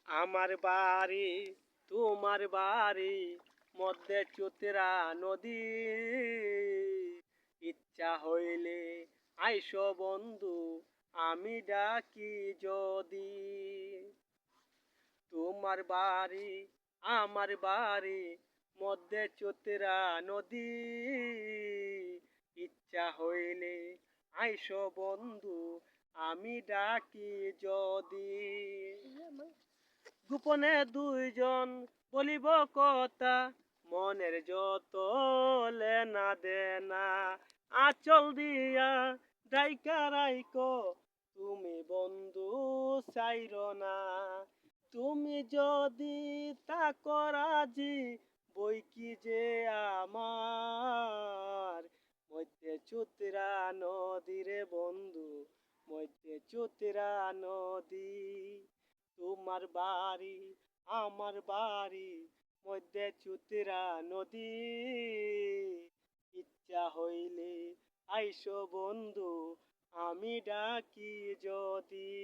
আমার বাড়ি তোমার বাড়ি মধ্যে চুতরা নদী, ইচ্ছা হইলে আইসো বন্ধু আমি ডাকি যদি। তোমার বাড়ি আমার বাড়ি মধ্যে চুতরা নদী, ইচ্ছা হইলে আইসো বন্ধু আমি ডাকি যদি। গোপনে দুইজন বলিব কথা, মনের যত লেনা দেনা, আচল দিয়া ডাইকা রাইকো তুমি বন্ধু চাইর না। তুমি যদি তাকো রাজি বই কি যে আমার, মধ্যে চুতরা নদী রে বন্ধু, মধ্যে চুতরা নদী। তোমার বাড়ি আমার বাড়ি মধ্যে চুতরা নদী, ইচ্ছা হইলে আইসো বন্ধু আমি ডাকি যদি।